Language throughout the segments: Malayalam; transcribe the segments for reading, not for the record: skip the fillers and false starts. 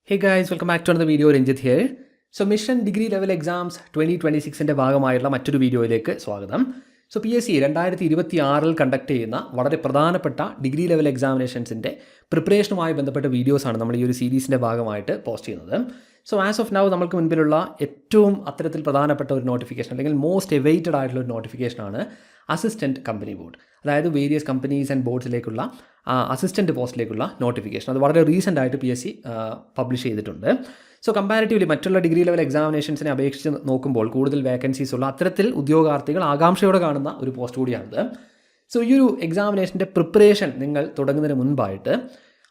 Hey guys, welcome back to another video. Ranjit here. So mission degree level exams 2026 ഭാഗമായുള്ള മറ്റൊരു വീഡിയോയിലേക്ക് സ്വാഗതം. സോ PSC 2026 കണ്ടക്ട് ചെയ്യുന്ന വളരെ പ്രധാനപ്പെട്ട ഡിഗ്രി ലെവൽ എക്സാമിനേഷൻസിൻ്റെ പ്രിപ്പറേഷനുമായി ബന്ധപ്പെട്ട വീഡിയോസാണ് നമ്മൾ ഈ ഒരു സീരീസിൻ്റെ ഭാഗമായിട്ട് പോസ്റ്റ് ചെയ്യുന്നത്. സോ ആസ് ഓഫ് നൗ നമ്മൾക്ക് മുൻപിലുള്ള ഏറ്റവും അത്തരത്തിൽ പ്രധാനപ്പെട്ട ഒരു നോട്ടിഫിക്കേഷൻ അല്ലെങ്കിൽ മോസ്റ്റ് എവൈറ്റഡ് ആയിട്ടുള്ള ഒരു നോട്ടിഫിക്കേഷനാണ് അസിസ്റ്റൻറ്റ് കമ്പനി ബോർഡ്. അതായത് വേരിയസ് കമ്പനീസ് ആൻഡ് ബോർഡ്സിലേക്കുള്ള അസിസ്റ്റൻറ്റ് പോസ്റ്റിലേക്കുള്ള നോട്ടിഫിക്കേഷൻ. അത് വളരെ റീസെൻ്റ് ആയിട്ട് PSC പബ്ലിഷ് ചെയ്തിട്ടുണ്ട്. സോ കമ്പാരിറ്റീവ്ലി മറ്റുള്ള ഡിഗ്രി ലെവൽ എക്സാമിനേഷൻസിനെ അപേക്ഷിച്ച് നോക്കുമ്പോൾ കൂടുതൽ വേക്കൻസീസ് ഉള്ള അത്തരത്തിൽ ഉദ്യോഗാർത്ഥികൾ ആകാംക്ഷയോടെ കാണുന്ന ഒരു പോസ്റ്റ് കൂടിയാണിത്. സോ ഈ ഒരു എക്സാമിനേഷൻ്റെ പ്രിപ്പറേഷൻ നിങ്ങൾ തുടങ്ങുന്നതിന് മുൻപായിട്ട്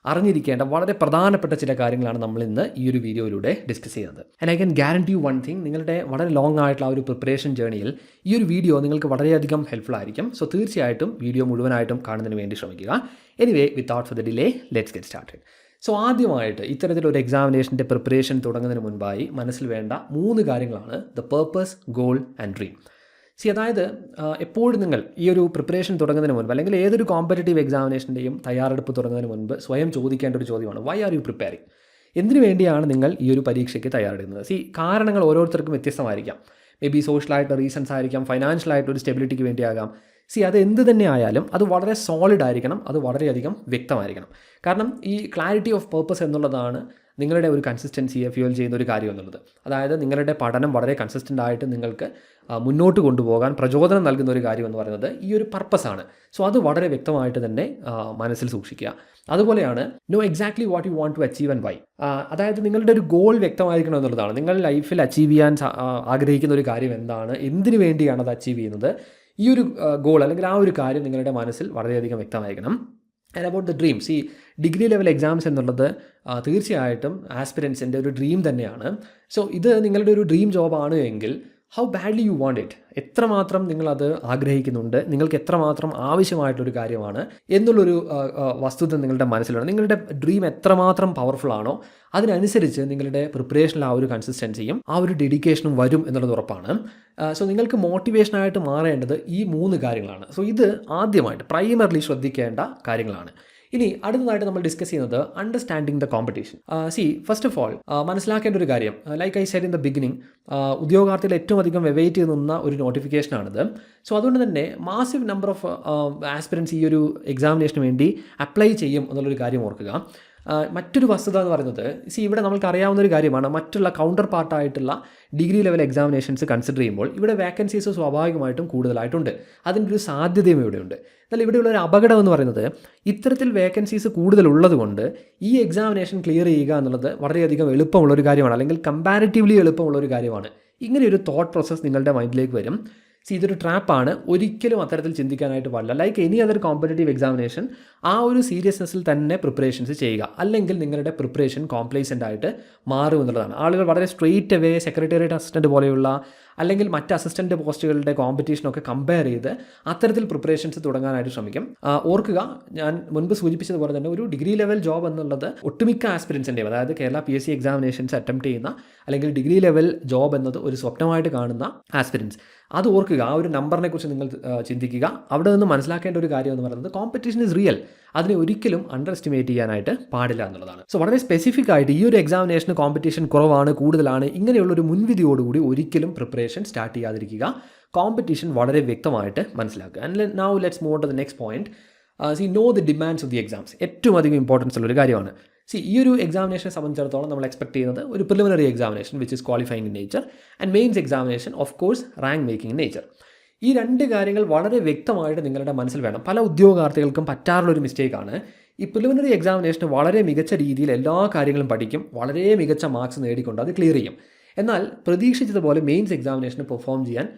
അറിഞ്ഞിരിക്കേണ്ട വളരെ പ്രധാനപ്പെട്ട ചില കാര്യങ്ങളാണ് നമ്മൾ ഇന്ന് ഈ ഒരു വീഡിയോയിലൂടെ ഡിസ്കസ് ചെയ്യുന്നത്. And I can guarantee you one thing, നിങ്ങളുടെ വളരെ ലോങ് ആയിട്ടുള്ള ആ ഒരു പ്രിപ്പറേഷൻ ജേണിയിൽ ഈ ഒരു വീഡിയോ നിങ്ങൾക്ക് വളരെയധികം ഹെൽപ്ഫുൾ ആയിരിക്കും. സോ തീർച്ചയായിട്ടും വീഡിയോ മുഴുവനായിട്ടും കാണുന്നതിന് വേണ്ടി ശ്രമിക്കുക. Anyway without for the delay let's get started. So ആദ്യമായിട്ട് ഇത്തരത്തിലൊരു എക്സാമിനേഷൻ്റെ പ്രിപ്പറേഷൻ തുടങ്ങുന്നതിന് മുൻപായി മനസ്സിൽ വേണ്ട 3 കാര്യങ്ങളാണ് the purpose, goal and dream. അതായത് എപ്പോഴും നിങ്ങൾ ഈ ഒരു പ്രിപ്പറേഷൻ തുടങ്ങുന്നതിന് മുൻപ് അല്ലെങ്കിൽ ഏതൊരു കോമ്പറ്റേറ്റീവ് എക്സാമിനേഷൻ്റെയും തയ്യാറെടുപ്പ് തുടങ്ങുന്നതിന് മുൻപ് സ്വയം ചോദിക്കേണ്ട ഒരു ചോദ്യമാണ്, വൈ ആർ യു പ്രിപ്പയറിങ്? എന്തിനു വേണ്ടിയാണ് നിങ്ങൾ ഈ ഒരു പരീക്ഷയ്ക്ക് തയ്യാറെടുക്കുന്നത്? കാരണങ്ങൾ ഓരോരുത്തർക്കും വ്യത്യസ്തമായിരിക്കാം. മേ ബി സോഷ്യലായിട്ടുള്ള റീസൺസ് ആയിരിക്കാം, ഫൈനാൻഷ്യലായിട്ടൊരു സ്റ്റെബിലിറ്റിക്ക് വേണ്ടിയാകാം. അത് എന്ത് തന്നെ ആയാലും അത് വളരെ സോളിഡ് ആയിരിക്കണം, അത് വളരെയധികം വ്യക്തമായിരിക്കണം. കാരണം ഈ ക്ലാരിറ്റി ഓഫ് പേർപ്പസ് എന്നുള്ളതാണ് നിങ്ങളുടെ ഒരു കൺസിസ്റ്റൻസിയെ ഫ്യൂൽ ചെയ്യുന്ന ഒരു കാര്യം എന്നുള്ളത്. അതായത് നിങ്ങളുടെ പഠനം വളരെ കൺസിസ്റ്റൻ്റ് ആയിട്ട് നിങ്ങൾക്ക് മുന്നോട്ട് കൊണ്ടുപോകാൻ പ്രചോദനം നൽകുന്ന ഒരു കാര്യം എന്ന് പറയുന്നത് ഈ ഒരു പർപ്പസാണ്. സോ അത് വളരെ വ്യക്തമായിട്ട് തന്നെ മനസ്സിൽ സൂക്ഷിക്കുക. അതുപോലെയാണ് know exactly what you want to achieve and why. അതായത് നിങ്ങളുടെ ഒരു ഗോൾ വ്യക്തമായിരിക്കണം എന്നുള്ളതാണ്. നിങ്ങൾ ലൈഫിൽ അച്ചീവ് ചെയ്യാൻ ആഗ്രഹിക്കുന്ന ഒരു കാര്യം എന്താണ്, എന്തിനു വേണ്ടിയാണ് അത് അച്ചീവ് ചെയ്യുന്നത്, ഈ ഒരു ഗോൾ അല്ലെങ്കിൽ ആ ഒരു കാര്യം നിങ്ങളുടെ മനസ്സിൽ വളരെയധികം വ്യക്തമായിരിക്കണം. ആൻഡ് അബൌട്ട് ദ ഡ്രീംസ്, ഈ ഡിഗ്രി ലെവൽ എക്സാംസ് എന്നുള്ളത് തീർച്ചയായിട്ടും ആസ്പിരൻസിൻ്റെ ഒരു ഡ്രീം തന്നെയാണ്. സോ ഇത് നിങ്ങളുടെ ഒരു ഡ്രീം ജോബാണ് എങ്കിൽ how badly you want it, എത്രമാത്രം നിങ്ങളത് ആഗ്രഹിക്കുന്നുണ്ട്, നിങ്ങൾക്ക് എത്രമാത്രം ആവശ്യമായിട്ടൊരു കാര്യമാണ് എന്നുള്ളൊരു വസ്തുത നിങ്ങളുടെ മനസ്സിലാണ്. നിങ്ങളുടെ ഡ്രീം എത്രമാത്രം പവർഫുൾ ആണോ അതിനനുസരിച്ച് നിങ്ങളുടെ പ്രിപ്പറേഷനിൽ ആ ഒരു കൺസിസ്റ്റൻസിയും ആ ഒരു ഡെഡിക്കേഷനും വരും എന്നുള്ളത് ഉറപ്പാണ്. സോ നിങ്ങൾക്ക് മോട്ടിവേഷനായിട്ട് മാറേണ്ടത് ഈ 3 കാര്യങ്ങളാണ്. സോ ഇത് ആദ്യമായിട്ട് പ്രൈമറിലി ശ്രദ്ധിക്കേണ്ട കാര്യങ്ങളാണ്. ഇനി അടുത്തതായിട്ട് നമ്മൾ ഡിസ്കസ് ചെയ്യുന്നത് understanding the competition. First of all മനസ്സിലാക്കേണ്ട ഒരു കാര്യം, like I said in the beginning, ഉദ്യോഗാർത്ഥികൾ ഏറ്റവും അധികം വെവൈറ്റ് ചെയ്ത് നിന്ന ഒരു നോട്ടിഫിക്കേഷനാണിത്. സോ അതുകൊണ്ട് തന്നെ മാസീവ് നമ്പർ ഓഫ് ആസ്പിരൻസ് ഈ ഒരു എക്സാമിനേഷന് വേണ്ടി അപ്ലൈ ചെയ്യും എന്നുള്ളൊരു കാര്യം ഓർക്കുക. മറ്റൊരു വസ്തുത എന്ന് പറയുന്നത് ഇവിടെ നമ്മൾക്ക് അറിയാവുന്നൊരു കാര്യമാണ്, മറ്റുള്ള കൗണ്ടർ പാർട്ടായിട്ടുള്ള ഡിഗ്രി ലെവൽ എക്സാമിനേഷൻസ് കൺസിഡർ ചെയ്യുമ്പോൾ ഇവിടെ വേക്കൻസീസ് സ്വാഭാവികമായിട്ടും കൂടുതലായിട്ടുണ്ട്. അതിൻ്റെ ഒരു സാധ്യതയും ഇവിടെയുണ്ട്. എന്നാൽ ഇവിടെയുള്ള ഒരു അപകടം എന്ന് പറയുന്നത് ഇത്തരത്തിൽ വേക്കൻസീസ് കൂടുതലുള്ളത് കൊണ്ട് ഈ എക്സാമിനേഷൻ ക്ലിയർ ചെയ്യുക എന്നുള്ളത് വളരെയധികം എളുപ്പമുള്ളൊരു കാര്യമാണ്, അല്ലെങ്കിൽ കമ്പാരിറ്റീവ്ലി എളുപ്പമുള്ളൊരു കാര്യമാണ്. ഇങ്ങനെയൊരു തോട്ട് പ്രോസസ്സ് നിങ്ങളുടെ മൈൻഡിലേക്ക് വരും. ഇതൊരു ട്രാപ്പാണ്. ഒരിക്കലും അത്തരത്തിൽ ചിന്തിക്കാനായിട്ട് പാടില്ല. Like any other competitive examination ആ ഒരു സീരിയസ്നെസ്സിൽ തന്നെ പ്രിപ്പറേഷൻസ് ചെയ്യുക, അല്ലെങ്കിൽ നിങ്ങളുടെ പ്രിപ്പറേഷൻ കോംപ്ലേസൻ്റ് ആയിട്ട് മാറും എന്നുള്ളതാണ്. ആളുകൾ വളരെ സ്ട്രെയിറ്റ് അവേ സെക്രട്ടേറിയറ്റ് അസിസ്റ്റൻറ്റ് പോലെയുള്ള അല്ലെങ്കിൽ മറ്റ് അസിസ്റ്റൻറ്റ് പോസ്റ്റുകളുടെ കോമ്പറ്റീഷനൊക്കെ കമ്പയർ ചെയ്ത് അത്തരത്തിൽ പ്രിപ്പറേഷൻസ് തുടങ്ങാനായിട്ട് ശ്രമിക്കും. ഓർക്കുക, ഞാൻ മുൻപ് സൂചിപ്പിച്ചതുപോലെ തന്നെ ഒരു ഡിഗ്രി ലെവൽ ജോബ് എന്നുള്ളത് ഒട്ടുമിക്ക ആസ്പിരൻസിൻ്റെയും, അതായത് കേരള PSC എക്സാമിനേഷൻസ് അറ്റംപ്റ്റ് ചെയ്യുന്ന അല്ലെങ്കിൽ ഡിഗ്രി ലെവൽ ജോബ് എന്നത് ഒരു സ്വപ്നമായിട്ട് കാണുന്ന ആസ്പിരൻസ്, അത് ഓർക്കുക. ആ ഒരു നമ്പറിനെ കുറിച്ച് നിങ്ങൾ ചിന്തിക്കുക. അവിടെ നിന്ന് മനസ്സിലാക്കേണ്ട ഒരു കാര്യം എന്ന് പറയുന്നത് കോമ്പറ്റീഷൻ ഇസ് റിയൽ. അതിനെ ഒരിക്കലും അണ്ടർ എസ്റ്റിമേറ്റ് ചെയ്യാനായിട്ട് പാടില്ല എന്നുള്ളതാണ്. സോ വളരെ സ്പെസിഫിക് ആയിട്ട് ഈ ഒരു എക്സാമിനേഷന് കോമ്പറ്റീഷൻ കുറവാണ്, കൂടുതലാണ്, ഇങ്ങനെയുള്ളൊരു മുൻവിധിയോടുകൂടി ഒരിക്കലും പ്രിപ്പറേഷൻ സ്റ്റാർട്ട് ചെയ്യാതിരിക്കുക. കോമ്പറ്റീഷൻ വളരെ വ്യക്തമായിട്ട് മനസ്സിലാക്കുക. And now let's move to the next point. Know the demands of the exams. ഏറ്റവും അധികം ഇമ്പോർട്ടൻസ് ഉള്ളൊരു കാര്യമാണ്. ഈ ഒരു എക്സാമിനേഷനെ സംബന്ധിച്ചിടത്തോളം നമ്മൾ എക്സ്പെക്ട് ചെയ്യുന്നത് ഒരു preliminary examination which is qualifying in nature, and mains examination of course rank making in nature. ഈ 2 കാര്യങ്ങൾ വളരെ വ്യക്തമായിട്ട് നിങ്ങളുടെ മനസ്സിൽ വേണം. പല ഉദ്യോഗാർത്ഥികൾക്കും പറ്റാറുള്ളൊരു മിസ്റ്റേക്കാണ്, ഈ പ്രിലിമിനറി എക്സാമിനേഷന് വളരെ മികച്ച രീതിയിൽ എല്ലാ കാര്യങ്ങളും പഠിക്കും, വളരെ മികച്ച മാർക്സ് നേടിക്കൊണ്ട് അത് ക്ലിയർ ചെയ്യും. എന്നാൽ പ്രതീക്ഷിച്ചതുപോലെ മെയിൻസ് എക്സാമിനേഷന് പെർഫോം ചെയ്യാൻ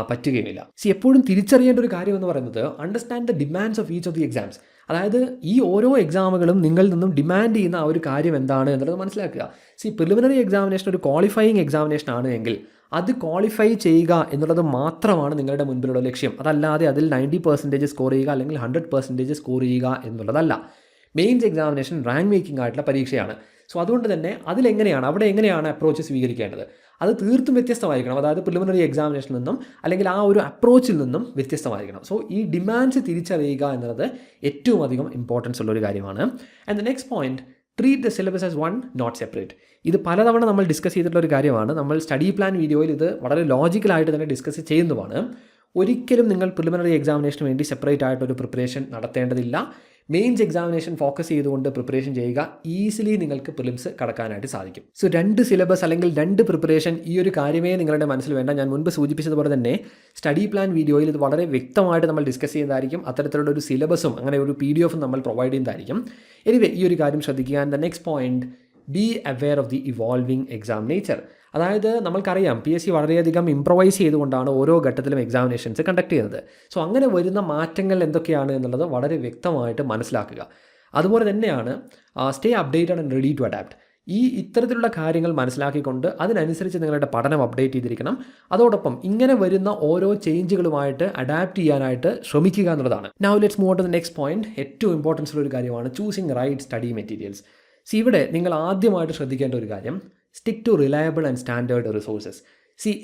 പറ്റുകയുമില്ല. എപ്പോഴും തിരിച്ചറിയേണ്ട ഒരു കാര്യം എന്ന് പറയുന്നത് understand the demands of each of the exams. അതായത് ഈ ഓരോ എക്സാമുകളും നിങ്ങളിൽ നിന്നും ഡിമാൻഡ് ചെയ്യുന്ന ആ ഒരു കാര്യം എന്താണ് എന്നുള്ളത് മനസ്സിലാക്കുക. പ്രിലിമിനറി എക്സാമിനേഷൻ ഒരു ക്വാളിഫയിങ് എക്സാമിനേഷൻ ആണ് എങ്കിൽ അത് ക്വാളിഫൈ ചെയ്യുക എന്നുള്ളത് മാത്രമാണ് നിങ്ങളുടെ മുൻപിലുള്ള ലക്ഷ്യം. അതല്ലാതെ അതിൽ 90% സ്കോർ ചെയ്യുക അല്ലെങ്കിൽ 100% സ്കോർ ചെയ്യുക എന്നുള്ളതല്ല. മെയിൻസ് എക്സാമിനേഷൻ റാങ്ക് മേക്കിംഗ് ആയിട്ടുള്ള പരീക്ഷയാണ്. അതുകൊണ്ട് തന്നെ അവിടെ എങ്ങനെയാണ് അപ്രോച്ച് സ്വീകരിക്കേണ്ടത്, അത് തീർത്തും വ്യത്യസ്തമായിരിക്കണം. അതായത് പ്രിലിമിനറി എക്സാമിനേഷനിൽ നിന്നും അല്ലെങ്കിൽ ആ ഒരു അപ്രോച്ചിൽ നിന്നും വ്യത്യസ്തമായിരിക്കണം. ഈ ഡിമാൻഡ്സ് തിരിച്ചറിയുക എന്നുള്ളത് ഏറ്റവും അധികം ഇമ്പോർട്ടൻസ് ഉള്ളൊരു കാര്യമാണ്. And the next point, treat the syllabus as one, not separate. ഇത് പലതവണ നമ്മൾ ഡിസ്കസ് ചെയ്തിട്ടുള്ള ഒരു കാര്യമാണ്. നമ്മൾ സ്റ്റഡി പ്ലാൻ വീഡിയോയിൽ ഇത് വളരെ ലോജിക്കലായിട്ട് തന്നെ ഡിസ്കസ് ചെയ്യുന്നതുമാണ്. ഒരിക്കലും നിങ്ങൾ പ്രിലിമിനറി എക്സാമിനേഷന് വേണ്ടി സെപ്പറേറ്റ് ആയിട്ടൊരു പ്രിപ്പറേഷൻ നടത്തേണ്ടതില്ല. മെയിൻസ് എക്സാമിനേഷൻ ഫോക്കസ് ചെയ്തുകൊണ്ട് പ്രിപ്പറേഷൻ ചെയ്യുക. ഈസിലി നിങ്ങൾക്ക് പ്രിലിംസ് കടക്കാനായിട്ട് സാധിക്കും. സോ 2 സിലബസ് അല്ലെങ്കിൽ 2 പ്രിപ്പറേഷൻ, ഈ ഒരു കാര്യമേ നിങ്ങളുടെ മനസ്സിൽ വേണ്ട. ഞാൻ മുൻപ് സൂചിപ്പിച്ചതുപോലെ തന്നെ സ്റ്റഡി പ്ലാൻ വീഡിയോയിൽ ഇത് വളരെ വ്യക്തമായിട്ട് നമ്മൾ ഡിസ്കസ് ചെയ്യുന്നതായിരിക്കും. അത്തരത്തിലുള്ള ഒരു സിലബസും അങ്ങനെ ഒരു PDF നമ്മൾ പ്രൊവൈഡ് ചെയ്യുന്നതായിരിക്കും. എനിവേ, ഈ ഒരു കാര്യം ശ്രദ്ധിക്കുക. And the next point, be aware of the evolving exam nature. അതായത് നമ്മൾക്കറിയാം PSC വളരെയധികം ഇംപ്രവൈസ് ചെയ്തുകൊണ്ടാണ് ഓരോ ഘട്ടത്തിലും എക്സാമിനേഷൻസ് കണ്ടക്ട് ചെയ്യുന്നത്. സോ അങ്ങനെ വരുന്ന മാറ്റങ്ങൾ എന്തൊക്കെയാണ് എന്നുള്ളത് വളരെ വ്യക്തമായിട്ട് മനസ്സിലാക്കുക. അതുപോലെ തന്നെയാണ് stay updated and ready to adapt. ഇത്തരത്തിലുള്ള കാര്യങ്ങൾ മനസ്സിലാക്കിക്കൊണ്ട് അതിനനുസരിച്ച് നിങ്ങളുടെ പഠനം അപ്ഡേറ്റ് ചെയ്തിരിക്കണം. അതോടൊപ്പം ഇങ്ങനെ വരുന്ന ഓരോ ചേഞ്ചുകളുമായിട്ട് അഡാപ്റ്റ് ചെയ്യാനായിട്ട് ശ്രമിക്കുക എന്നുള്ളതാണ്. Now let's move to the next point. ഏറ്റവും ഇമ്പോർട്ടൻസ് ഉള്ള ഒരു കാര്യമാണ് ചൂസിങ് റൈറ്റ് സ്റ്റഡി മെറ്റീരിയൽസ്. ഇവിടെ നിങ്ങൾ ആദ്യമായിട്ട് ശ്രദ്ധിക്കേണ്ട ഒരു കാര്യം, stick to reliable and standard resources.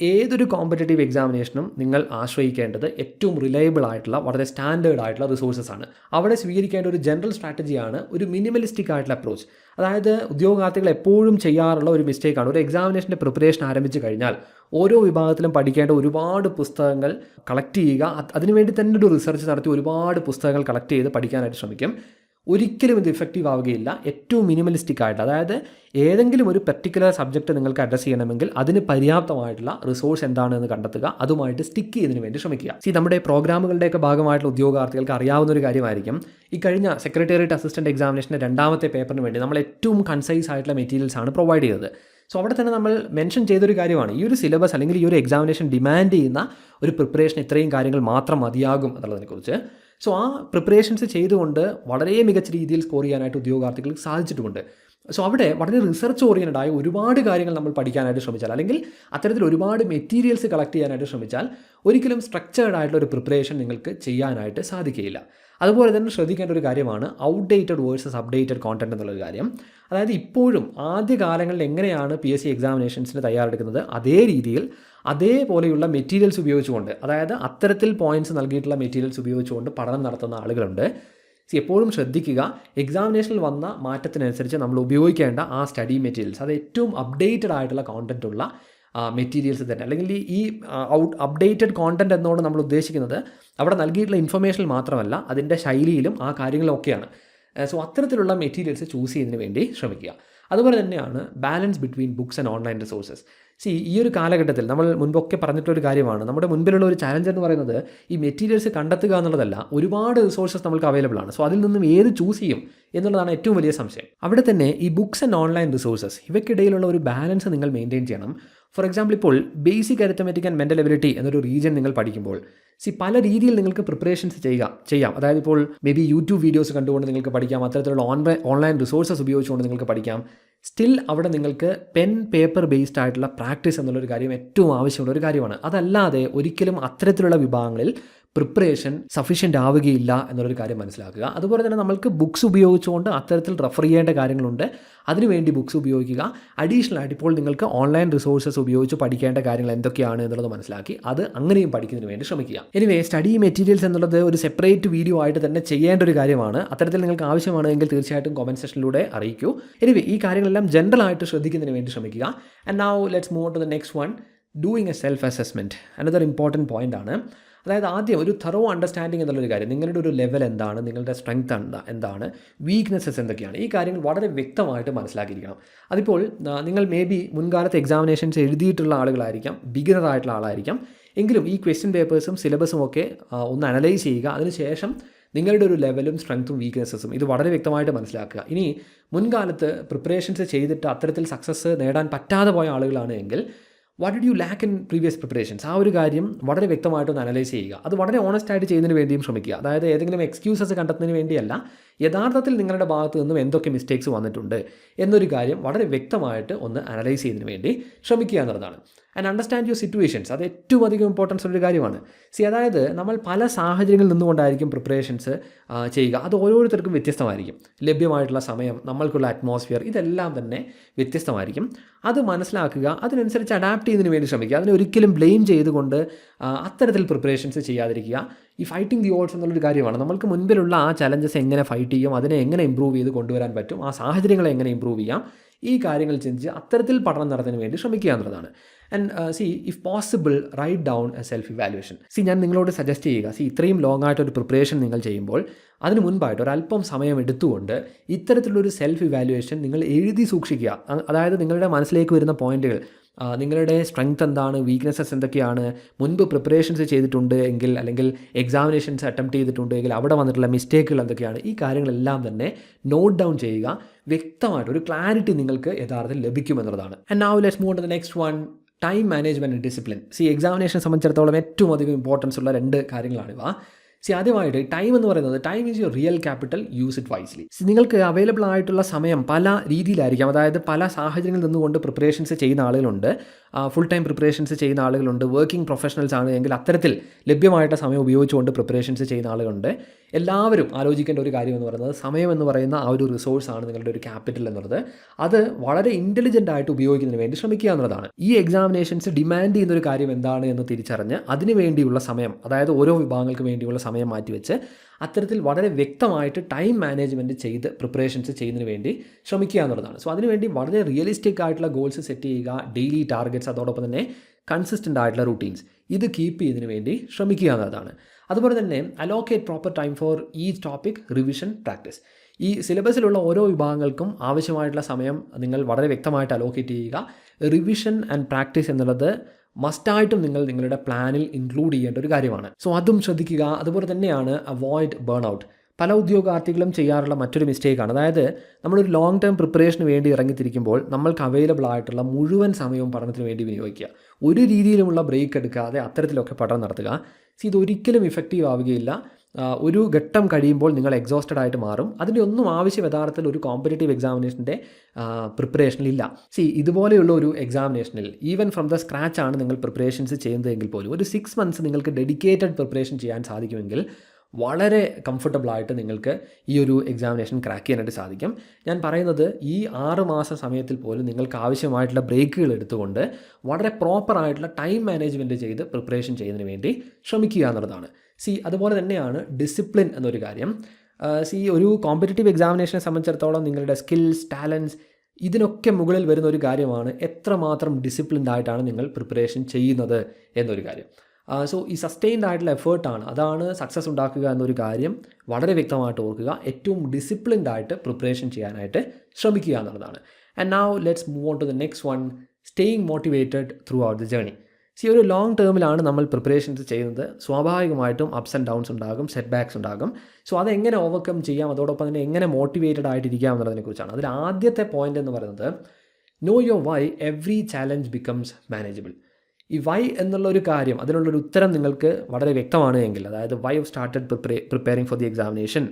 ഏതൊരു കോമ്പറ്റേറ്റീവ് എക്സാമിനേഷനും നിങ്ങൾ ആശ്രയിക്കേണ്ടത് ഏറ്റവും റിലയബിൾ ആയിട്ടുള്ള, വളരെ സ്റ്റാൻഡേർഡ് ആയിട്ടുള്ള റിസോഴ്സസ് ആണ്. അവിടെ സ്വീകരിക്കേണ്ട ഒരു ജനറൽ സ്ട്രാറ്റജിയാണ് ഒരു മിനിമലിസ്റ്റിക് ആയിട്ടുള്ള അപ്രോച്ച്. അതായത് ഉദ്യോഗാർത്ഥികൾ എപ്പോഴും ചെയ്യാറുള്ള ഒരു മിസ്റ്റേക്കാണ്, ഒരു എക്സാമിനേഷൻ്റെ പ്രിപ്പറേഷൻ ആരംഭിച്ച് കഴിഞ്ഞാൽ ഓരോ വിഭാഗത്തിലും പഠിക്കേണ്ട ഒരുപാട് പുസ്തകങ്ങൾ കളക്ട് ചെയ്യുക. അതിനുവേണ്ടി തന്നെ ഒരു റിസർച്ച് നടത്തി ഒരുപാട് പുസ്തകങ്ങൾ കളക്ട് ചെയ്ത് പഠിക്കാനായിട്ട് ശ്രമിക്കും. ഒരിക്കലും ഇത് ഇഫക്റ്റീവ് ആവുകയില്ല. ഏറ്റവും മിനിമലിസ്റ്റിക് ആയിട്ട്, അതായത് ഏതെങ്കിലും ഒരു പെർട്ടിക്കുലർ സബ്ജക്റ്റ് നിങ്ങൾക്ക് അഡ്രസ്സ് ചെയ്യണമെങ്കിൽ അതിന് പര്യാപ്തമായിട്ടുള്ള റിസോഴ്സ് എന്താണെന്ന് കണ്ടെത്തുക, അതുമായിട്ട് സ്റ്റിക്ക് ചെയ്യുന്നതിന് വേണ്ടി ശ്രമിക്കുക. നമ്മുടെ പ്രോഗ്രാമുകളുടെയൊക്കെ ഭാഗമായിട്ടുള്ള ഉദ്യോഗാർത്ഥികൾക്ക് അറിയാവുന്ന ഒരു കാര്യമായിരിക്കും, ഈ കഴിഞ്ഞ സെക്രട്ടേറിയറ്റ് അസിസ്റ്റൻറ്റ് എക്സാമിനേഷൻ്റെ 2ാമത്തെ പേപ്പറിന് വേണ്ടി നമ്മൾ ഏറ്റവും കൺസൈസ് ആയിട്ടുള്ള മെറ്റീരിയൽസ് ആണ് പ്രൊവൈഡ് ചെയ്തത്. സോ അവിടെ തന്നെ നമ്മൾ മെൻഷൻ ചെയ്തൊരു കാര്യമാണ്, ഈ ഒരു സിലബസ് അല്ലെങ്കിൽ ഈ ഒരു എക്സാമിനേഷൻ ഡിമാൻഡ് ചെയ്യുന്ന ഒരു പ്രിപ്പറേഷൻ ഇത്രയും കാര്യങ്ങൾ മാത്രം മതിയാകും എന്നുള്ളതിനെക്കുറിച്ച്. സോ ആ പ്രിപ്പറേഷൻസ് ചെയ്തുകൊണ്ട് വളരെ മികച്ച രീതിയിൽ സ്കോർ ചെയ്യാനായിട്ട് ഉദ്യോഗാർത്ഥികൾക്ക് സാധിച്ചിട്ടുമുണ്ട്. സോ അവിടെ വളരെ റിസർച്ച് ഓറിയൻറ്റഡ് ആയ ഒരുപാട് കാര്യങ്ങൾ നമ്മൾ പഠിക്കാനായിട്ട് ശ്രമിച്ചാൽ, അല്ലെങ്കിൽ അത്തരത്തിൽ ഒരുപാട് മെറ്റീരിയൽസ് കളക്ട് ചെയ്യാനായിട്ട് ശ്രമിച്ചാൽ ഒരിക്കലും സ്ട്രക്ചേർഡ് ആയിട്ടുള്ള ഒരു പ്രിപ്പറേഷൻ നിങ്ങൾക്ക് ചെയ്യാനായിട്ട് സാധിക്കുകയില്ല. അതുപോലെ തന്നെ ശ്രദ്ധിക്കേണ്ട ഒരു കാര്യമാണ് ഔട്ട്ഡേറ്റഡ് വേഴ്സസ് അപ്ഡേറ്റഡ് കോണ്ടന്റ് എന്നുള്ളൊരു കാര്യം. അതായത് ഇപ്പോഴും ആദ്യ കാലങ്ങളിൽ എങ്ങനെയാണ് PSC എക്സാമിനേഷൻസിന് തയ്യാറെടുക്കുന്നത് അതേ രീതിയിൽ അതേപോലെയുള്ള മെറ്റീരിയൽസ് ഉപയോഗിച്ചുകൊണ്ട്, അതായത് അത്തരത്തിൽ പോയിന്റ്സ് നൽകിയിട്ടുള്ള മെറ്റീരിയൽസ് ഉപയോഗിച്ചുകൊണ്ട് പഠനം നടത്തുന്ന ആളുകളുണ്ട്. എപ്പോഴും ശ്രദ്ധിക്കുക, എക്സാമിനേഷനിൽ വന്ന മാറ്റത്തിനനുസരിച്ച് നമ്മൾ ഉപയോഗിക്കേണ്ട ആ സ്റ്റഡി മെറ്റീരിയൽസ് അത് ഏറ്റവും അപ്ഡേറ്റഡ് ആയിട്ടുള്ള കോണ്ടന്റ് ഉള്ള മെറ്റീരിയൽസ് തന്നെ, അല്ലെങ്കിൽ ഈ അപ്ഡേറ്റഡ് കോണ്ടന്റ് എന്നോട് നമ്മൾ ഉദ്ദേശിക്കുന്നത് അവിടെ നൽകിയിട്ടുള്ള ഇൻഫർമേഷൻ മാത്രമല്ല അതിൻ്റെ ശൈലിയിലും ആ കാര്യങ്ങളൊക്കെയാണ്. സോ അത്തരത്തിലുള്ള മെറ്റീരിയൽസ് ചൂസ് ചെയ്യുന്നതിന് വേണ്ടി ശ്രമിക്കുക. അതുപോലെ തന്നെയാണ് balance between books and online resources. ഈ ഒരു കാലഘട്ടത്തിൽ നമ്മൾ മുൻപൊക്കെ പറഞ്ഞിട്ടൊരു കാര്യമാണ്, നമ്മുടെ മുൻപിലുള്ള ഒരു ചാലഞ്ച് എന്ന് പറയുന്നത് ഈ മെറ്റീരിയൽസ് കണ്ടെത്തുക എന്നുള്ളതല്ല, ഒരുപാട് റിസോഴ്സസ് നമുക്ക് അവൈലബിൾ ആണ്. സോ അതിൽ നിന്നും ഏത് ചൂസ് ചെയ്യും എന്നുള്ളതാണ് ഏറ്റവും വലിയ സംശയം. അവിടെ തന്നെ ഈ ബുക്സ് ആൻഡ് ഓൺലൈൻ റിസോഴ്സസ് ഇവയ്ക്കിടയിലുള്ള ഒരു ബാലൻസ് നിങ്ങൾ മെയിൻറ്റെയിൻ ചെയ്യണം. ഫോർ എക്സാമ്പിൾ, ഇപ്പോൾ basic arithmetic and mental ability എന്നൊരു റീജിയൻ നിങ്ങൾ പഠിക്കുമ്പോൾ പല രീതിയിൽ നിങ്ങൾക്ക് പ്രിപ്പറേഷൻസ് ചെയ്യാം. അതായത് ഇപ്പോൾ മേ ബി യൂട്യൂബ് വീഡിയോസ് കണ്ടുകൊണ്ട് നിങ്ങൾക്ക് പഠിക്കാം, അത്തരത്തിലുള്ള ഓൺലൈൻ റിസോഴ്സസ് ഉപയോഗിച്ചുകൊണ്ട് നിങ്ങൾക്ക് പഠിക്കാം. സ്റ്റിൽ അവിടെ നിങ്ങൾക്ക് പെൻ പേപ്പർ ബേസ്ഡ് ആയിട്ടുള്ള പ്രാക്ടീസ് എന്നുള്ളൊരു കാര്യം ഏറ്റവും ആവശ്യമുള്ള ഒരു കാര്യമാണ്. അതല്ലാതെ ഒരിക്കലും അത്തരത്തിലുള്ള വിഭാഗങ്ങളിൽ പ്രിപ്പറേഷൻ സഫീഷ്യൻ്റ് ആവുകയില്ല എന്നുള്ളൊരു കാര്യം മനസ്സിലാക്കുക. അതുപോലെ തന്നെ നമ്മൾക്ക് ബുക്സ് ഉപയോഗിച്ചുകൊണ്ട് അത്തരത്തിൽ റെഫർ ചെയ്യേണ്ട കാര്യങ്ങളുണ്ട്, അതിനുവേണ്ടി ബുക്സ് ഉപയോഗിക്കുക. അഡീഷണൽ ആയിട്ട് ഇപ്പോൾ നിങ്ങൾക്ക് ഓൺലൈൻ റിസോഴ്സസ് ഉപയോഗിച്ച് പഠിക്കേണ്ട കാര്യങ്ങൾ എന്തൊക്കെയാണ് എന്നുള്ളത് മനസ്സിലാക്കി അത് അങ്ങനെയും പഠിക്കുന്നതിന് വേണ്ടി ശ്രമിക്കുക. എനിവേ, സ്റ്റഡി മെറ്റീരിയൽസ് എന്നുള്ളത് ഒരു സെപ്പറേറ്റ് വീഡിയോ ആയിട്ട് തന്നെ ചെയ്യേണ്ട ഒരു കാര്യമാണ്. അത്തരത്തിൽ നിങ്ങൾക്ക് ആവശ്യമാണെങ്കിൽ തീർച്ചയായിട്ടും കമൻറ്റ് സെക്ഷനിലൂടെ അറിയിക്കൂ. എനിവേ, ഈ കാര്യങ്ങളെല്ലാം ജനറൽ ആയിട്ട് ശ്രദ്ധിക്കുന്നതിന് വേണ്ടി ശ്രമിക്കുക. And now let's move to the next one, doing a self assessment. Another important point ആണ്. അതായത് ആദ്യം ഒരു തറോ അണ്ടർസ്റ്റാൻഡിങ് എന്നുള്ളൊരു കാര്യം, നിങ്ങളുടെ ഒരു ലെവൽ എന്താണ്, നിങ്ങളുടെ സ്ട്രെങ്ത് എന്താണ്, വീക്ക്നെസ്സസ് എന്തൊക്കെയാണ്, ഈ കാര്യങ്ങൾ വളരെ വ്യക്തമായിട്ട് മനസ്സിലാക്കിയിരിക്കണം. അതിപ്പോൾ നിങ്ങൾ മേ ബി മുൻകാലത്ത് എക്സാമിനേഷൻസ് എഴുതിയിട്ടുള്ള ആളുകളായിരിക്കാം, ബിഗിനർ ആയിട്ടുള്ള ആളായിരിക്കാം, എങ്കിലും ഈ ക്വസ്റ്റ്യൻ പേപ്പേഴ്സും സിലബസും ഒക്കെ ഒന്ന് അനലൈസ് ചെയ്യുക. അതിനുശേഷം നിങ്ങളുടെ ഒരു ലെവലും സ്ട്രെങ്ത്തും വീക്ക്നെസ്സസും ഇത് വളരെ വ്യക്തമായിട്ട് മനസ്സിലാക്കുക. ഇനി മുൻകാലത്ത് പ്രിപ്പറേഷൻസ് ചെയ്തിട്ട് അത്തരത്തിൽ സക്സസ് നേടാൻ പറ്റാതെ പോയ ആളുകളാണ് എങ്കിൽ what did you lack in previous preparations, ആ ഒരു കാര്യം വളരെ വ്യക്തമായിട്ടൊന്ന് അനലൈസ് ചെയ്യുക. അത് വളരെ ഓണസ്റ്റ് ആയിട്ട് ചെയ്യുന്നതിന് വേണ്ടിയും ശ്രമിക്കുക. അതായത് ഏതെങ്കിലും എക്സ്ക്യൂസസ് കണ്ടെത്തുന്നതിന് വേണ്ടിയല്ല, യഥാർത്ഥത്തിൽ നിങ്ങളുടെ ഭാഗത്ത് നിന്നും എന്തൊക്കെ മിസ്റ്റേക്സ് വന്നിട്ടുണ്ട് എന്നൊരു കാര്യം വളരെ വ്യക്തമായിട്ട് ഒന്ന് അനലൈസ് ചെയ്യുന്നതിന് വേണ്ടി ശ്രമിക്കുക എന്നുള്ളതാണ്. ആൻഡ് അണ്ടർസ്റ്റാൻഡ് യുവർ സിറ്റുവേഷൻസ്, അത് ഏറ്റവും അധികം ഇമ്പോർട്ടൻസ് ഉള്ളൊരു കാര്യമാണ്. അതായത് നമ്മൾ പല സാഹചര്യങ്ങളിൽ നിന്നുകൊണ്ടായിരിക്കും പ്രിപ്പറേഷൻസ് ചെയ്യുക. അത് ഓരോരുത്തർക്കും വ്യത്യസ്തമായിരിക്കും. ലഭ്യമായിട്ടുള്ള സമയം, നമ്മൾക്കുള്ള അറ്റ്മോസ്ഫിയർ, ഇതെല്ലാം തന്നെ വ്യത്യസ്തമായിരിക്കും. അത് മനസ്സിലാക്കുക, അതിനനുസരിച്ച് അഡാപ്റ്റ് ചെയ്യുന്നതിന് വേണ്ടി ശ്രമിക്കുക. അതിനെ ഒരിക്കലും ബ്ലെയിം ചെയ്തുകൊണ്ട് അത്തരത്തിൽ പ്രിപ്പറേഷൻസ് ചെയ്യാതിരിക്കുക. ഈ ഫൈറ്റിംഗ് ദി ഓഡ്സ് എന്നുള്ളൊരു കാര്യമാണ്. നമ്മൾക്ക് മുൻപിലുള്ള ആ ചലഞ്ചസ് എങ്ങനെ ഫൈറ്റ് ചെയ്യും, അതിനെ എങ്ങനെ ഇമ്പ്രൂവ് ചെയ്ത് കൊണ്ടുവരാൻ പറ്റും, ആ സാഹചര്യങ്ങളെ എങ്ങനെ ഇമ്പ്രൂവ് ചെയ്യാം, ഈ കാര്യങ്ങൾ ചിന്തിച്ച് അത്തരത്തിൽ പഠനം നടത്തുന്നതിന് വേണ്ടി ശ്രമിക്കുക എന്നുള്ളതാണ്. And if possible write down a self evaluation. ഞാൻ നിങ്ങളോട് സജസ്റ്റ് ചെയ്യുക, ഇത്രയും ലോങ് ആയിട്ടൊരു പ്രിപ്പറേഷൻ നിങ്ങൾ ചെയ്യുമ്പോൾ അതിന് മുൻപായിട്ട് ഒരല്പം സമയം എടുത്തുകൊണ്ട് ഇത്തരത്തിലുള്ളൊരു സെൽഫ് ഇവാലുവേഷൻ നിങ്ങൾ എഴുതി സൂക്ഷിക്കുക. അതായത് നിങ്ങളുടെ മനസ്സിലേക്ക് വരുന്ന പോയിന്റുകൾ, നിങ്ങളുടെ സ്ട്രെങ്ത് എന്താണ്, വീക്ക്നെസ്സസ് എന്തൊക്കെയാണ്, മുൻപ് പ്രിപ്പറേഷൻസ് ചെയ്തിട്ടുണ്ട് എങ്കിൽ, അല്ലെങ്കിൽ എക്സാമിനേഷൻസ് അറ്റംപ്റ്റ് ചെയ്തിട്ടുണ്ട് എങ്കിൽ അവിടെ വന്നിട്ടുള്ള മിസ്റ്റേക്കുകൾ എന്തൊക്കെയാണ്, ഈ കാര്യങ്ങളെല്ലാം തന്നെ നോട്ട് ഡൗൺ ചെയ്യുക. വ്യക്തമായിട്ട് ഒരു ക്ലാരിറ്റി നിങ്ങൾക്ക് യഥാർത്ഥത്തിൽ ലഭിക്കുമെന്നുള്ളതാണ്. And now let's move to the next one, time management and discipline. എക്സാമിനേഷനെ സംബന്ധിച്ചിടത്തോളം ഏറ്റവും അധികം ഇമ്പോർട്ടൻസ് ഉള്ള 2 കാര്യങ്ങളാണിവ. ആദ്യമായിട്ട് ടൈം എന്ന് പറയുന്നത്, time is your real capital, use it wisely. നിങ്ങൾക്ക് അവൈലബിൾ ആയിട്ടുള്ള സമയം പല രീതിയിലായിരിക്കാം. അതായത് പല സാഹചര്യങ്ങളിൽ നിന്നുകൊണ്ട് പ്രിപ്പറേഷൻസ് ചെയ്യുന്ന ആളുകളുണ്ട്, ഫുൾ ടൈം പ്രിപ്പറേഷൻസ് ചെയ്യുന്ന ആളുകളുണ്ട്, വർക്കിംഗ് പ്രൊഫഷണൽസ് ആണ് എങ്കിൽ അത്തരത്തിൽ ലഭ്യമായിട്ട് സമയം ഉപയോഗിച്ചുകൊണ്ട് പ്രിപ്പറേഷൻസ് ചെയ്യുന്ന ആളുകളുണ്ട്. എല്ലാവരും ആലോചിക്കേണ്ട ഒരു കാര്യം എന്ന് പറയുന്നത്, സമയം എന്ന് പറയുന്ന ആ ഒരു റിസോഴ്സാണ് നിങ്ങളുടെ ഒരു ക്യാപിറ്റൽ എന്നുള്ളത്. അത് വളരെ ഇൻ്റലിജൻ്റ് ആയിട്ട് ഉപയോഗിക്കുന്നതിന് വേണ്ടി ശ്രമിക്കുക എന്നുള്ളതാണ്. ഈ എക്സാമിനേഷൻസ് ഡിമാൻഡ് ചെയ്യുന്ന ഒരു കാര്യം എന്താണ് എന്ന് തിരിച്ചറിഞ്ഞ് അതിന് വേണ്ടിയുള്ള സമയം, അതായത് ഓരോ വിഭാഗങ്ങൾക്ക് വേണ്ടിയുള്ള സമയം മാറ്റിവെച്ച് അത്തരത്തിൽ വളരെ വ്യക്തമായിട്ട് ടൈം മാനേജ്മെൻറ്റ് ചെയ്ത് പ്രിപ്പറേഷൻസ് ചെയ്യുന്നതിന് വേണ്ടി ശ്രമിക്കുക എന്നുള്ളതാണ്. അതിനുവേണ്ടി വളരെ റിയലിസ്റ്റിക് ആയിട്ടുള്ള ഗോൾസ് സെറ്റ് ചെയ്യുക, ഡെയിലി ടാർഗറ്റ്സ്, അതോടൊപ്പം തന്നെ കൺസിസ്റ്റൻ്റ് ആയിട്ടുള്ള റൂട്ടീൻസ്, ഇത് കീപ്പ് ചെയ്യുന്നതിന് വേണ്ടി ശ്രമിക്കുക എന്നതാണ്. അതുപോലെ തന്നെ allocate proper time for each topic, revision, practice. ഈ സിലബസിലുള്ള ഓരോ വിഭാഗങ്ങൾക്കും ആവശ്യമായിട്ടുള്ള സമയം നിങ്ങൾ വളരെ വ്യക്തമായിട്ട് അലോക്കേറ്റ് ചെയ്യുക. റിവിഷൻ ആൻഡ് പ്രാക്ടീസ് എന്നുള്ളത് മസ്റ്റായിട്ടും നിങ്ങളുടെ പ്ലാനിൽ ഇൻക്ലൂഡ് ചെയ്യേണ്ട ഒരു കാര്യമാണ്. അതും ശ്രദ്ധിക്കുക. അതുപോലെ തന്നെയാണ് അവോയ്ഡ് ബേൺ ഔട്ട്. പല ഉദ്യോഗാർത്ഥികളും ചെയ്യാറുള്ള മറ്റൊരു മിസ്റ്റേക്കാണ്, അതായത് നമ്മളൊരു ലോങ് ടേം പ്രിപ്പറേഷന് വേണ്ടി ഇറങ്ങിത്തിരിക്കുമ്പോൾ നമ്മൾക്ക് അവൈലബിൾ ആയിട്ടുള്ള മുഴുവൻ സമയവും പഠനത്തിന് വേണ്ടി വിനിയോഗിക്കുക. ഒരു രീതിയിലുമുള്ള ബ്രേക്ക് എടുക്കാതെ അത്തരത്തിലൊക്കെ പഠനം നടത്തുക. ഇതൊരിക്കലും ഇഫക്റ്റീവ് ആവുകയില്ല. ഒരു ഘട്ടം കഴിയുമ്പോൾ നിങ്ങൾ എക്സോസ്റ്റഡ് ആയിട്ട് മാറും. അതിൻ്റെ ഒന്നും ആവശ്യം യഥാർത്ഥത്തിൽ ഒരു കോമ്പറ്റേറ്റീവ് എക്സാമിനേഷൻ്റെ പ്രിപ്പറേഷനിലില്ല. ഇതുപോലെയുള്ള ഒരു എക്സാമിനേഷനിൽ ഈവൻ ഫ്രം ദ സ്ക്രാച്ച് ആണ് നിങ്ങൾ പ്രിപ്പറേഷൻസ് ചെയ്യുന്നതെങ്കിൽ പോലും ഒരു 6 months നിങ്ങൾക്ക് ഡെഡിക്കേറ്റഡ് പ്രിപ്പറേഷൻ ചെയ്യാൻ സാധിക്കുമെങ്കിൽ വളരെ കംഫർട്ടബിളായിട്ട് നിങ്ങൾക്ക് ഈ ഒരു എക്സാമിനേഷൻ ക്രാക്ക് ചെയ്യാനായിട്ട് സാധിക്കും. ഞാൻ പറയുന്നത് ഈ 6 മാസം സമയത്തിൽ പോലും നിങ്ങൾക്ക് ആവശ്യമായിട്ടുള്ള ബ്രേക്കുകൾ എടുത്തുകൊണ്ട് വളരെ പ്രോപ്പറായിട്ടുള്ള ടൈം മാനേജ്മെൻറ്റ് ചെയ്ത് പ്രിപ്പറേഷൻ ചെയ്യുന്നതിന് വേണ്ടി ശ്രമിക്കുക എന്നുള്ളതാണ്. അതുപോലെ തന്നെയാണ് ഡിസിപ്ലിൻ എന്നൊരു കാര്യം. ഒരു കോമ്പറ്റേറ്റീവ് എക്സാമിനേഷനെ സംബന്ധിച്ചിടത്തോളം നിങ്ങളുടെ സ്കിൽസ്, ടാലൻസ്, ഇതിനൊക്കെ മുകളിൽ വരുന്ന ഒരു കാര്യമാണ് എത്രമാത്രം ഡിസിപ്ലിൻഡ് ആയിട്ടാണ് നിങ്ങൾ പ്രിപ്പറേഷൻ ചെയ്യുന്നത് എന്നൊരു കാര്യം. ഈ സസ്റ്റെയിൻഡ് ആയിട്ടുള്ള എഫേർട്ടാണ്, അതാണ് സക്സസ് ഉണ്ടാക്കുക എന്നൊരു കാര്യം വളരെ വ്യക്തമായിട്ട് ഓർക്കുക. ഏറ്റവും ഡിസിപ്ലിൻഡ് ആയിട്ട് പ്രിപ്പറേഷൻ ചെയ്യാനായിട്ട് ശ്രമിക്കുക എന്നുള്ളതാണ്. And now let's move on to the next one, staying motivated throughout the journey. ഒരു ലോങ് ടേമിലാണ് നമ്മൾ പ്രിപ്പറേഷൻസ് ചെയ്യുന്നത്. സ്വാഭാവികമായിട്ടും അപ്സ് ആൻഡ് ഡൗൺസ് ഉണ്ടാകും, സെറ്റ് ബാക്സ് ഉണ്ടാകും. അതെങ്ങനെ ഓവർകം ചെയ്യാം, അതോടൊപ്പം തന്നെ എങ്ങനെ മോട്ടിവേറ്റഡ് ആയിട്ടിരിക്കാം എന്നുള്ളതിനെക്കുറിച്ചാണ്. അതിൽ ആദ്യത്തെ പോയിന്റ് എന്ന് പറയുന്നത്, know your why every challenge becomes manageable. ഈ വൈ എന്നുള്ളൊരു കാര്യം, അതിനുള്ളൊരു ഉത്തരം നിങ്ങൾക്ക് വളരെ വ്യക്തമാണ് എങ്കിൽ, അതായത് why you started preparing for the examination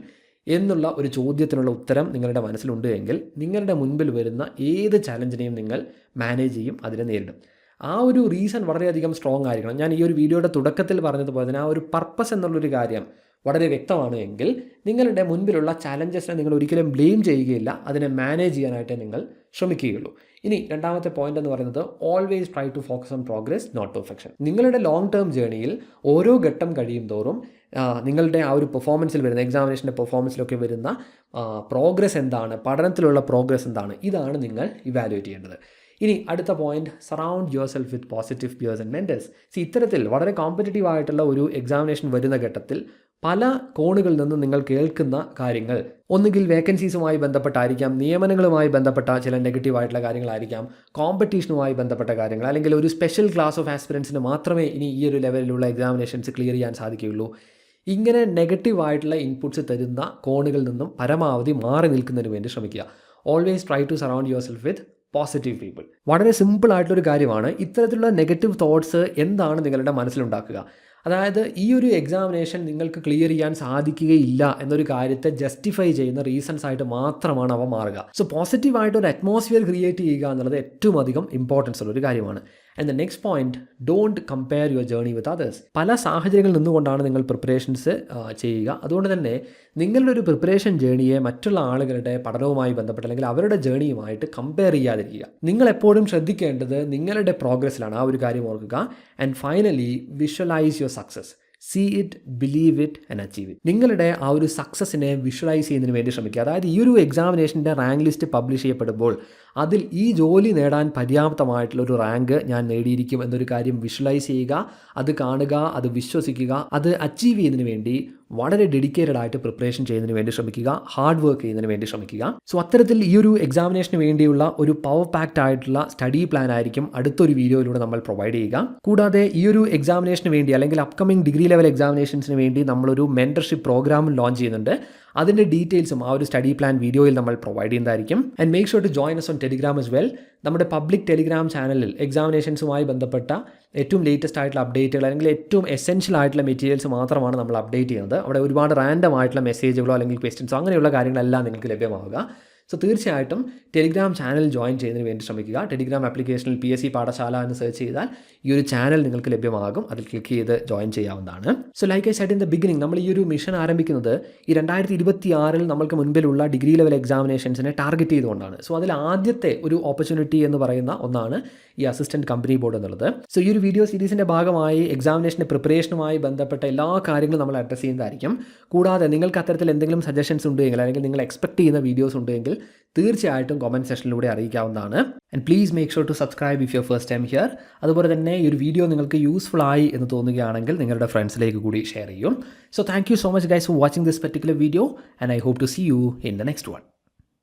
എന്നുള്ള ഒരു ചോദ്യത്തിനുള്ള ഉത്തരം നിങ്ങളുടെ മനസ്സിലുണ്ട് എങ്കിൽ നിങ്ങളുടെ മുൻപിൽ വരുന്ന ഏത് ചാലഞ്ചിനെയും നിങ്ങൾ മാനേജ് ചെയ്യും, അതിനെ നേരിടും. ആ ഒരു റീസൺ വളരെയധികം സ്ട്രോങ് ആയിരിക്കണം. ഞാൻ ഈ ഒരു വീഡിയോയുടെ തുടക്കത്തിൽ പറഞ്ഞതുപോലെ തന്നെ ആ ഒരു പർപ്പസ് എന്നുള്ളൊരു കാര്യം വളരെ വ്യക്തമാണ് എങ്കിൽ നിങ്ങളുടെ മുൻപിലുള്ള ചാലഞ്ചസിനെ നിങ്ങൾ ഒരിക്കലും ബ്ലെയിം ചെയ്യുകയില്ല, അതിനെ മാനേജ് ചെയ്യാനായിട്ട് നിങ്ങൾ ശ്രമിക്കുകയുള്ളൂ. ഇനി രണ്ടാമത്തെ പോയിന്റ് എന്ന് പറയുന്നത്, always try to focus on progress not perfection. നിങ്ങളുടെ ലോങ് ടേം ജേർണിയിൽ ഓരോ ഘട്ടം കഴിയും തോറും നിങ്ങളുടെ ആ ഒരു പെർഫോമൻസിൽ വരുന്ന, എക്സാമിനേഷൻ്റെ പെർഫോമൻസിലൊക്കെ വരുന്ന പ്രോഗ്രസ് എന്താണ്, പഠനത്തിലുള്ള പ്രോഗ്രസ് എന്താണ്, ഇതാണ് നിങ്ങൾ ഇവാലുവേറ്റ് ചെയ്യേണ്ടത്. ഇനി അടുത്ത point, surround yourself with positive peers and mentors. ഇത്തരത്തിൽ വളരെ കോമ്പറ്റേറ്റീവ് ആയിട്ടുള്ള ഒരു എക്സാമിനേഷൻ വരുന്ന ഘട്ടത്തിൽ പല കോണുകളിൽ നിന്നും നിങ്ങൾ കേൾക്കുന്ന കാര്യങ്ങൾ ഒന്നുകിൽ വേക്കൻസീസുമായി ബന്ധപ്പെട്ടായിരിക്കാം, നിയമനങ്ങളുമായി ബന്ധപ്പെട്ട ചില നെഗറ്റീവായിട്ടുള്ള കാര്യങ്ങളായിരിക്കാം, കോമ്പറ്റീഷനുമായി ബന്ധപ്പെട്ട കാര്യങ്ങൾ, അല്ലെങ്കിൽ ഒരു സ്പെഷ്യൽ ക്ലാസ് ഓഫ് ആസ്പിറൻസിന് മാത്രമേ ഇനി ഈ ഒരു ലെവലിലുള്ള എക്സാമിനേഷൻസ് ക്ലിയർ ചെയ്യാൻ സാധിക്കുകയുള്ളൂ. ഇങ്ങനെ നെഗറ്റീവായിട്ടുള്ള ഇൻപുട്സ് തരുന്ന കോണുകളിൽ നിന്നും പരമാവധി മാറി നിൽക്കുന്നതിന് വേണ്ടി ശ്രമിക്കുക. Always try to surround yourself with positive people. വളരെ സിമ്പിൾ ആയിട്ടുള്ളൊരു കാര്യമാണ്. ഇത്തരത്തിലുള്ള നെഗറ്റീവ് തോട്ട്സ് എന്താണ് നിങ്ങളുടെ മനസ്സിലുണ്ടാക്കുക, അതായത് ഈ ഒരു എക്സാമിനേഷൻ നിങ്ങൾക്ക് ക്ലിയർ ചെയ്യാൻ സാധിക്കുകയില്ല എന്നൊരു കാര്യത്തെ ജസ്റ്റിഫൈ ചെയ്യുന്ന റീസൺസ് ആയിട്ട് മാത്രമാണ് അവ മാറുക. പോസിറ്റീവായിട്ട് ഒരു അറ്റ്മോസ്ഫിയർ ക്രിയേറ്റ് ചെയ്യുക എന്നുള്ളത് ഏറ്റവും അധികം ഇമ്പോർട്ടൻസ് ഉള്ളൊരു കാര്യമാണ്. And the next point, don't compare your journey with others. പല സാഹചര്യങ്ങളിൽ നിന്നുകൊണ്ടാണ് നിങ്ങൾ പ്രിപ്പറേഷൻസ് ചെയ്യുക. അതുകൊണ്ട് തന്നെ നിങ്ങളുടെ ഒരു പ്രിപ്പറേഷൻ ജേർണിയെ മറ്റുള്ള ആളുകളുടെ പഠനവുമായി ബന്ധപ്പെട്ട് അല്ലെങ്കിൽ അവരുടെ ജേർണിയുമായിട്ട് കമ്പയർ ചെയ്യാതിരിക്കുക. നിങ്ങൾ എപ്പോഴും ശ്രദ്ധിക്കേണ്ടത് നിങ്ങളുടെ പ്രോഗ്രസ്സിലാണ്, ആ ഒരു കാര്യം ഓർക്കുക. And finally, visualise your success. See it, believe it and achieve it. നിങ്ങളുടെ ആ ഒരു സക്സസിനെ വിഷ്വലൈസ് ചെയ്യുന്നതിന് വേണ്ടി ശ്രമിക്കുക. അതായത് ഈ ഒരു എക്സാമിനേഷൻ്റെ റാങ്ക് ലിസ്റ്റ് പബ്ലിഷ് ചെയ്യപ്പെടുമ്പോൾ അതിൽ ഈ ജോലി നേടാൻ പര്യാപ്തമായിട്ടുള്ളൊരു റാങ്ക് ഞാൻ നേടിയിരിക്കും എന്നൊരു കാര്യം വിഷ്വലൈസ് ചെയ്യുക, അത് കാണുക, അത് വിശ്വസിക്കുക, അത് അച്ചീവ് ചെയ്യുന്നതിന് വേണ്ടി വളരെ ഡെഡിക്കേറ്റഡ് ആയിട്ട് പ്രിപ്പറേഷൻ ചെയ്യുന്നതിന് വേണ്ടി ശ്രമിക്കുക, ഹാർഡ് വർക്ക് ചെയ്യുന്നതിന് വേണ്ടി ശ്രമിക്കുക. സോ അത്തരത്തിൽ ഈ ഒരു എക്സാമിനേഷന് വേണ്ടിയുള്ള ഒരു പവർ പാക്ഡ് ആയിട്ടുള്ള സ്റ്റഡി പ്ലാൻ ആയിരിക്കും അടുത്തൊരു വീഡിയോയിലൂടെ നമ്മൾ പ്രൊവൈഡ് ചെയ്യുക. കൂടാതെ ഈ ഒരു എക്സാമിനേഷന് വേണ്ടി അല്ലെങ്കിൽ അപ്കമിംഗ് ഡിഗ്രി ലെവൽ എക്സാമിനേഷൻസിന് വേണ്ടി നമ്മളൊരു മെൻറ്റർഷിപ്പ് പ്രോഗ്രാം ലോഞ്ച് ചെയ്യുന്നുണ്ട്. അതിൻ്റെ ഡീറ്റെയിൽസും ആ ഒരു സ്റ്റഡി പ്ലാൻ വീഡിയോയിൽ നമ്മൾ പ്രൊവൈഡ് ചെയ്യുന്നതായിരിക്കും. And make sure to join us on Telegram as well. നമ്മുടെ പബ്ലിക് ടെലിഗ്രാം ചാനലിൽ എക്സാമിനേഷൻസുമായി ബന്ധപ്പെട്ട ഏറ്റവും ലേറ്റസ്റ്റ് ആയിട്ടുള്ള അപ്ഡേറ്റുകൾ അല്ലെങ്കിൽ ഏറ്റവും എസെൻഷ്യൽ ആയിട്ടുള്ള മെറ്റീരിയൽസ് മാത്രമാണ് നമ്മൾ അപ്ഡേറ്റ് ചെയ്യുന്നത്. അവിടെ ഒരുപാട് റാൻഡം ആയിട്ടുള്ള മെസ്സേജുകളോ അല്ലെങ്കിൽ ക്വസ്റ്റ്യൻസോ അങ്ങനെയുള്ള കാര്യങ്ങളെല്ലാം നിങ്ങൾക്ക് ലഭ്യമാവുക. സോ തീർച്ചയായിട്ടും ടെലിഗ്രാം ചാനൽ ജോയിൻ ചെയ്യുന്നതിന് വേണ്ടി ശ്രമിക്കുക. ടെലിഗ്രാം ആപ്ലിക്കേഷനിൽ PSC പാഠശാല എന്ന് സെർച്ച് ചെയ്താൽ ഈ ഒരു ചാനൽ നിങ്ങൾക്ക് ലഭ്യമാകും. അതിൽ ക്ലിക്ക് ചെയ്ത് ജോയിൻ ചെയ്യാവുന്നതാണ്. So like I said in the beginning, നമ്മൾ ഈ ഒരു മിഷൻ ആരംഭിക്കുന്നത് ഈ 2026 നമ്മൾക്ക് മുൻപിലുള്ള ഡിഗ്രി ലെവൽ എക്സാമിനേഷൻസിനെ ടാർഗറ്റ് ചെയ്തുകൊണ്ടാണ്. സോ അതിൽ ആദ്യത്തെ ഒരു ഓപ്പർച്യൂണിറ്റി എന്ന് പറയുന്ന ഒന്നാണ് ഈ അസിസ്റ്റൻറ്റ് കമ്പനി ബോർഡ് എന്നുള്ളത്. സോ ഈ ഒരു വീഡിയോ സീരീസിൻ്റെ ഭാഗമായി എക്സാമിനേഷൻ്റെ പ്രിപ്പറേഷനുമായി ബന്ധപ്പെട്ട എല്ലാ കാര്യങ്ങളും നമ്മൾ അഡ്രസ്സ് ചെയ്യുന്നതായിരിക്കും. കൂടാതെ നിങ്ങൾക്ക് അത്തരത്തിൽ എന്തെങ്കിലും സജഷൻസ് ഉണ്ടെങ്കിൽ അല്ലെങ്കിൽ നിങ്ങൾ എക്സ്പെക്ട് ചെയ്യുന്ന വീഡിയോസ് ഉണ്ടെങ്കിൽ തീർച്ചയായിട്ടും കമൻറ്റ് സെക്ഷനിലൂടെ അറിയിക്കാവുന്നതാണ്. And please make sure to subscribe if your first time here. അതുപോലെ തന്നെ ഈ ഒരു വീഡിയോ നിങ്ങൾക്ക് യൂസ്ഫുൾ ആയി എന്ന് തോന്നുകയാണെങ്കിൽ നിങ്ങളുടെ ഫ്രണ്ട്സിലേക്ക് കൂടി ഷെയർ ചെയ്യും. So thank you so much guys for watching this particular video and I hope to see you in the next one.